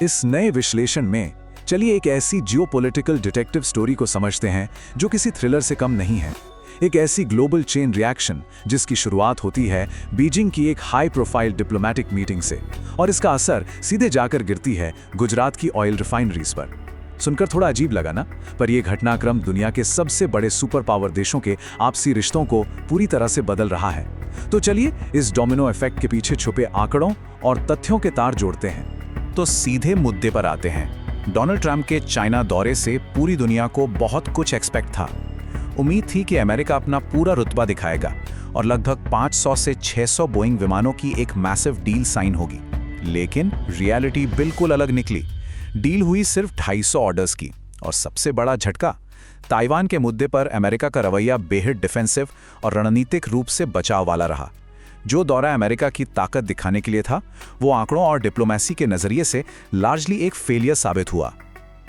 इस नए विश्लेषण में चलिए एक ऐसी जियोपॉलिटिकल डिटेक्टिव स्टोरी को समझते हैं जो किसी थ्रिलर से कम नहीं है। एक ऐसी ग्लोबल चेन रिएक्शन जिसकी शुरुआत होती है बीजिंग की एक हाई प्रोफाइल डिप्लोमेटिक मीटिंग से और इसका असर सीधे जाकर गिरती है गुजरात की ऑयल रिफाइनरीज पर। सुनकर थोड़ा अजीब लगा ना, पर यह घटनाक्रम दुनिया के सबसे बड़े सुपर पावर देशों के आपसी रिश्तों को पूरी तरह से बदल रहा है। तो चलिए इस डोमिनो इफेक्ट के पीछे छुपे आंकड़ों और तथ्यों के तार जोड़ते हैं। तो सीधे मुद्दे पर आते हैं। डोनाल्ड ट्रंप के चाइना दौरे से पूरी दुनिया को बहुत कुछ एक्सपेक्ट था। उम्मीद थी कि अमेरिका अपना पूरा रुतबा दिखाएगा और लगभग 500 से 600 बोइंग विमानों की एक मैसिव डील साइन होगी। लेकिन रियलिटी बिल्कुल अलग निकली। डील हुई सिर्फ 250 ऑर्डर्स की, और सबसे बड़ा झटका, ताइवान के मुद्दे पर अमेरिका का रवैया बेहद डिफेंसिव और रणनीतिक रूप से बचाव वाला रहा। जो दौरा अमेरिका की ताकत दिखाने के लिए था, वो आंकड़ों और डिप्लोमेसी के नजरिए से लार्जली एक फेलियर साबित हुआ।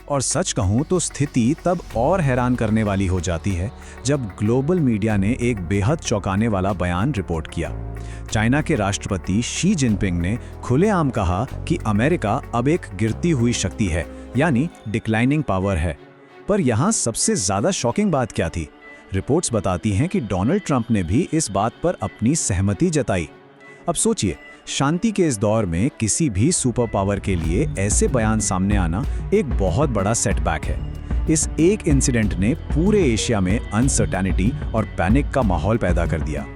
और सच कहूं तो स्थिति तब और हैरान करने वाली हो जाती है जब ग्लोबल मीडिया ने एक बेहद चौंकाने वाला बयान रिपोर्ट किया। चाइना के राष्ट्रपति शी जिनपिंग ने खुलेआम कहा कि अमेरिका अब एक गिरती हुई शक्ति है, यानी डिक्लाइनिंग पावर है। पर यहाँ सबसे ज्यादा शॉकिंग बात क्या थी? रिपोर्ट्स बताती हैं कि डोनाल्ड ट्रंप ने भी इस बात पर अपनी सहमति जताई। अब सोचिए, शांति के इस दौर में किसी भी सुपर पावर के लिए ऐसे बयान सामने आना एक बहुत बड़ा सेटबैक है। इस एक इंसिडेंट ने पूरे एशिया में अनसर्टेनिटी और पैनिक का माहौल पैदा कर दिया।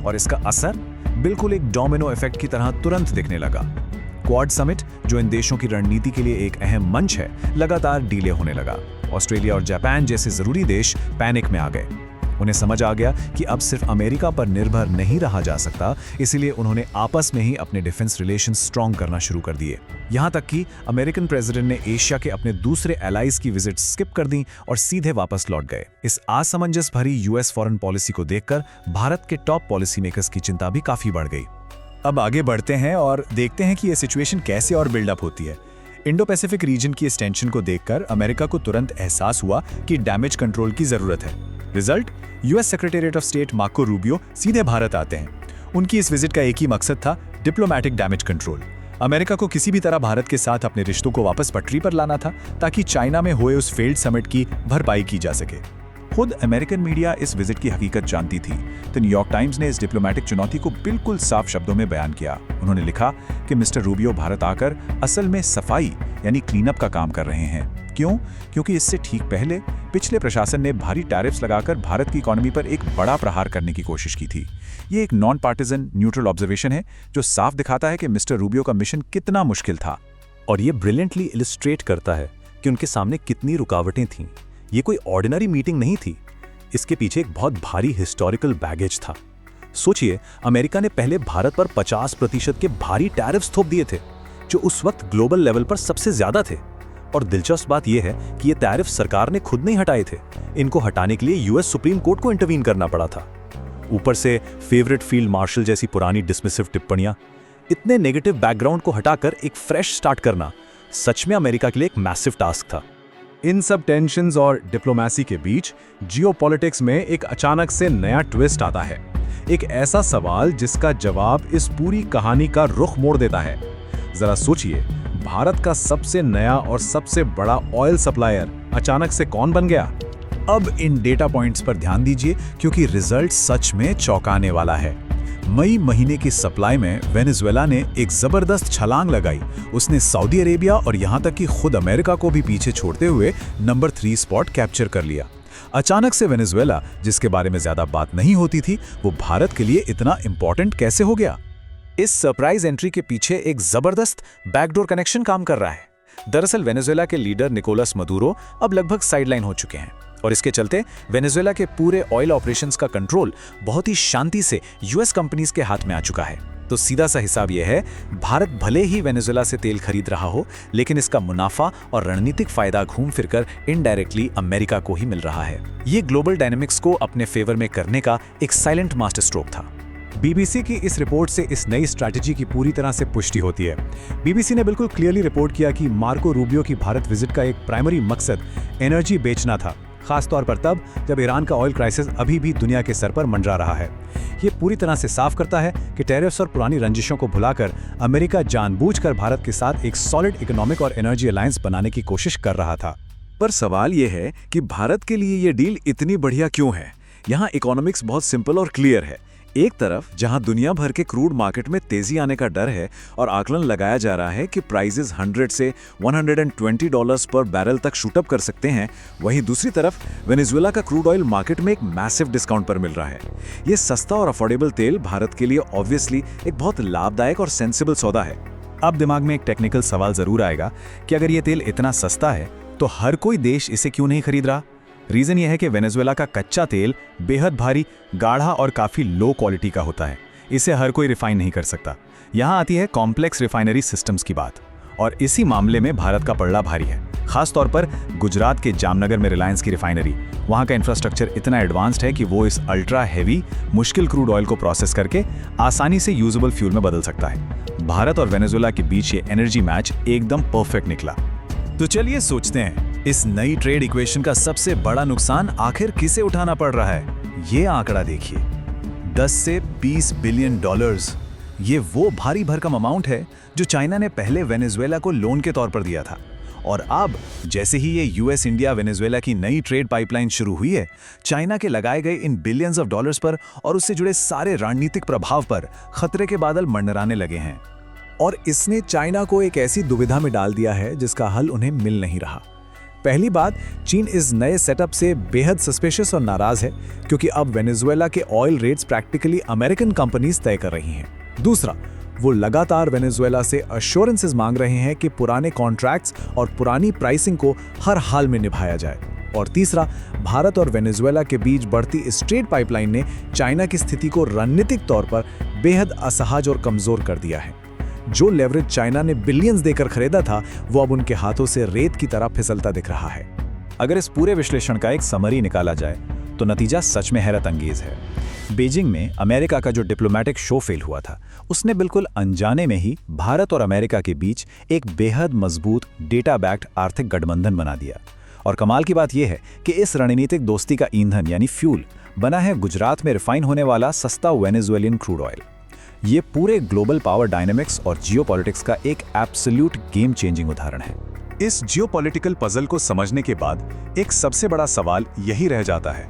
और इसका असर बिल्कुल एक डोमिनो इफेक्ट की तरह तुरंत दिखने लगा। क्वाड समिट, जो इन देशों की रणनीति के लिए एक अहम मंच है, लगातार डीले होने लगा। ऑस्ट्रेलिया और जापान जैसे जरूरी देश पैनिक में आ गए। उन्हें समझ आ गया कि अब सिर्फ अमेरिका पर निर्भर नहीं रहा जा सकता, इसलिए उन्होंने आपस में ही अपने डिफेंस रिलेशन स्ट्रॉन्ग करना शुरू कर दिए। यहां तक कि अमेरिकन प्रेसिडेंट ने एशिया के अपने दूसरे एलाइज की विजिट स्किप कर दी और सीधे वापस लौट गए। इस असमंजस भरी यूएस फॉरेन पॉलिसी को देखकर भारत के टॉप पॉलिसी मेकर्स की चिंता भी काफी बढ़ गई। अब आगे बढ़ते हैं और देखते हैं कि यह सिचुएशन कैसे और बिल्डअप होती है। इंडो पैसिफिक रीजन की इस टेंशन को देखकर अमेरिका को तुरंत एहसास हुआ कि डैमेज कंट्रोल की जरूरत है। Result, US secretariat of state Marco Rubio सीधे भारत आते हैं। उनकी इस विजिट का एक ही मकसद था, डिप्लोमैटिक डैमेज कंट्रोल। अमेरिका को किसी भी तरह भारत के साथ अपने रिश्तों को वापस पटरी पर लाना था, ताकि चाइना में हुए उस फेल्ड समिट की भरपाई की जा सके। खुद अमेरिकन मीडिया इस विजिट की हकीकत जानती थी, तो न्यूयॉर्क टाइम्स ने इस डिप्लोमैटिक चुनौती को बिल्कुल साफ शब्दों में बयान किया। उन्होंने लिखा कि मिस्टर रूबियो भारत आकर असल में सफाई यानी क्लीनअप का काम कर रहे हैं। क्यों? क्योंकि इससे ठीक पहले पिछले प्रशासन ने भारी टैरिफ्स लगाकर भारत की इकोनॉमी पर एक बड़ा प्रहार करने की कोशिश की थी। ये एक नॉन पार्टिजन न्यूट्रल ऑब्जर्वेशन है जो साफ दिखाता है कि मिस्टर रूबियो का मिशन कितना मुश्किल था। और ये ब्रिलियंटली इलिस्ट्रेट करता है कि उनके सामने कितनी रुकावटें थीं। ये कोई ऑर्डिनरी मीटिंग नहीं थी, इसके पीछे एक बहुत भारी हिस्टोरिकल बैगेज था। सोचिए, अमेरिका ने पहले भारत पर 50% के भारी टैरिफ्स थोप दिए थे, जो उस वक्त ग्लोबल लेवल पर सबसे ज्यादा थे। और दिलचस्प बात यह है कि ये टैरिफ सरकार ने खुद नहीं हटाए थे। इनको हटाने के लिए यूएस सुप्रीम कोर्ट को इंटरवीन करना पड़ा था। ऊपर से फेवरेट फील्ड मार्शल जैसी पुरानी डिसमिसिव टिप्पणियां। इतने नेगेटिव बैकग्राउंड को हटाकर एक फ्रेश स्टार्ट करना सच में अमेरिका के लिए एक मैसिव टास्क था। इन सब टेंशन्स और डिप्लोमेसी के बीच जियोपॉलिटिक्स में एक अचानक से नया ट्विस्ट आता है। एक ऐसा सवाल जिसका जवाब इस पूरी कहानी का रुख मोड़ देता है। जरा सोचिए, भारत का सबसे नया और सबसे बड़ा ऑयल सप्लायर अचानक से कौन बन गया? अब इन डेटा पॉइंट्स पर ध्यान दीजिए, क्योंकि रिजल्ट सच में चौंकाने वाला है। मई महीने की सप्लाई में वेनेजुएला ने एक जबरदस्त छलांग लगाई। उसने सऊदी अरेबिया और यहां तक कि खुद अमेरिका को भी पीछे छोड़ते हुए नंबर 3 स्पॉट कैप्चर कर लिया। अचानक से वेनेजुएला, जिसके बारे में ज्यादा बात नहीं होती थी, वो भारत के लिए इतना इंपॉर्टेंट कैसे हो गया? इस सरप्राइज एंट्री के पीछे एक जबरदस्त बैकडोर कनेक्शन काम कर रहा है। दरअसल वेनेजुएला के लीडर निकोलस मदुरो अब लगभग साइडलाइन हो चुके हैं, और इसके चलते वेनेजुएला के पूरे ऑयल ऑपरेशंस का कंट्रोल बहुत ही शांति से यूएस कंपनीज के हाथ में आ चुका है। तो सीधा सा हिसाब यह है, भारत भले ही वेनेजुएला से तेल खरीद रहा हो, लेकिन इसका मुनाफा और रणनीतिक फायदा घूम फिरकर इनडायरेक्टली अमेरिका को ही मिल रहा है। ये ग्लोबल डायनेमिक्स को अपने फेवर में करने का एक साइलेंट मास्टर स्ट्रोक था। बीबीसी की इस रिपोर्ट से इस नई स्ट्रैटेजी की पूरी तरह से पुष्टि होती है। बीबीसी ने बिल्कुल क्लियरली रिपोर्ट किया कि मार्को रूबियो की भारत विजिट का एक प्राइमरी मकसद एनर्जी बेचना था, खासतौर पर तब जब ईरान का ऑयल क्राइसिस अभी भी दुनिया के सर पर मंडरा रहा है। ये पूरी तरह से साफ करता है कि टैरिफ्स और पुरानी रंजिशों को भुलाकर अमेरिका जानबूझकर भारत के साथ एक सॉलिड इकोनॉमिक और एनर्जी अलायंस बनाने की कोशिश कर रहा था। पर सवाल यह है कि भारत के लिए ये डील इतनी बढ़िया क्यों है? यहाँ इकोनॉमिक्स बहुत सिंपल और क्लियर है। एक तरफ जहां दुनिया भर के क्रूड मार्केट में तेजी आने का डर है और आकलन लगाया जा रहा है कि प्राइसेस 100 से $120 पर बैरल तक शूटअप कर सकते हैं, वहीं दूसरी तरफ वेनेजुएला का क्रूड ऑयल मार्केट में एक मैसिव डिस्काउंट पर मिल रहा है। ये सस्ता और अफोर्डेबल तेल भारत के लिए ऑब्वियसली एक बहुत लाभदायक और सेंसिबल सौदा है। अब दिमाग में एक टेक्निकल सवाल जरूर आएगा कि अगर ये तेल इतना सस्ता है तो हर कोई देश इसे क्यों नहीं खरीद रहा? रीजन यह है कि वेनेजुएला का कच्चा तेल बेहद भारी, गाढ़ा और काफी लो क्वालिटी का होता है। इसे हर कोई रिफाइन नहीं कर सकता। यहाँ आती है कॉम्प्लेक्स रिफाइनरी सिस्टम्स की बात, और इसी मामले में भारत का पलड़ा भारी है। खासतौर पर गुजरात के जामनगर में रिलायंस की रिफाइनरी, वहाँ का इंफ्रास्ट्रक्चर इतना एडवांस्ड है कि वो इस अल्ट्रा हैवी मुश्किल क्रूड ऑयल को प्रोसेस करके आसानी से यूजेबल फ्यूल में बदल सकता है। भारत और वेनेजुएला के बीच ये एनर्जी मैच एकदम परफेक्ट निकला। तो चलिए सोचते हैं, इस नई ट्रेड इक्वेशन का सबसे बड़ा नुकसान आखिर किसे उठाना पड़ रहा है? ये आंकड़ा देखिए, 10 से 20 बिलियन डॉलर्स। ये वो भारी भरकम अमाउंट है जो चाइना ने पहले वेनेजुएला को लोन के तौर पर दिया था, और अब जैसे ही ये यूएस इंडिया वेनेजुएला की नई ट्रेड पाइपलाइन शुरू हुई है, चाइना के लगाए गए इन बिलियंस ऑफ डॉलर्स पर और उससे जुड़े सारे रणनीतिक प्रभाव पर खतरे के बादल मंडराने लगे हैं। और इसने चाइना को एक ऐसी दुविधा में डाल दिया है जिसका हल उन्हें मिल नहीं रहा। पहली बात, चीन इस नए सेटअप से बेहद सस्पिशियस और नाराज है, क्योंकि अब वेनेजुएला के oil rates practically American companies तय कर रही हैं। दूसरा, वो लगातार वेनेजुएला से अश्योरेंसेस मांग रहे हैं कि पुराने कॉन्ट्रैक्ट्स और पुरानी प्राइसिंग को हर हाल में निभाया जाए। और तीसरा, भारत और वेनेजुएला के बीच बढ़ती इस ट्रेड पाइपलाइन ने चाइना की स्थिति को रणनीतिक तौर पर बेहद असहज और कमजोर कर दिया है। जो लेवरेज चाइना ने बिलियंस देकर खरीदा था, वो अब उनके हाथों से रेत की तरह फिसलता दिख रहा है। अगर इस पूरे विश्लेषण का एक समरी निकाला जाए तो नतीजा सच में हैरत अंगेज है। बीजिंग में अमेरिका का जो डिप्लोमेटिक शो फेल हुआ था, उसने बिल्कुल अनजाने में ही भारत और अमेरिका के बीच एक बेहद मजबूत डेटा बैक्ड आर्थिक गठबंधन बना दिया। और कमाल की बात यह है कि इस रणनीतिक दोस्ती का ईंधन यानी फ्यूल बना है गुजरात में रिफाइन होने वाला सस्ता वेनेजुएलियन क्रूड ऑयल। ये पूरे ग्लोबल पावर डायनेमिक्स और जियोपॉलिटिक्स का एक एब्सोल्यूट गेम चेंजिंग उदाहरण है। इस जियोपॉलिटिकल पजल को समझने के बाद एक सबसे बड़ा सवाल यही रह जाता है,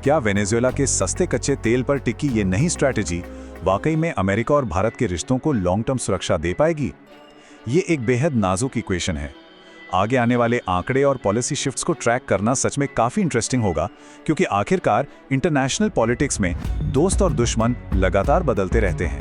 क्या वेनेजुएला के सस्ते कच्चे तेल पर टिकी ये नई स्ट्रैटेजी वाकई में अमेरिका और भारत के रिश्तों को लॉन्ग टर्म सुरक्षा दे पाएगी? ये एक बेहद नाजुक इक्वेशन है। आगे आने वाले आंकड़े और पॉलिसी शिफ्ट्स को ट्रैक करना सच में काफी इंटरेस्टिंग होगा, क्योंकि आखिरकार इंटरनेशनल पॉलिटिक्स में दोस्त और दुश्मन लगातार बदलते रहते हैं।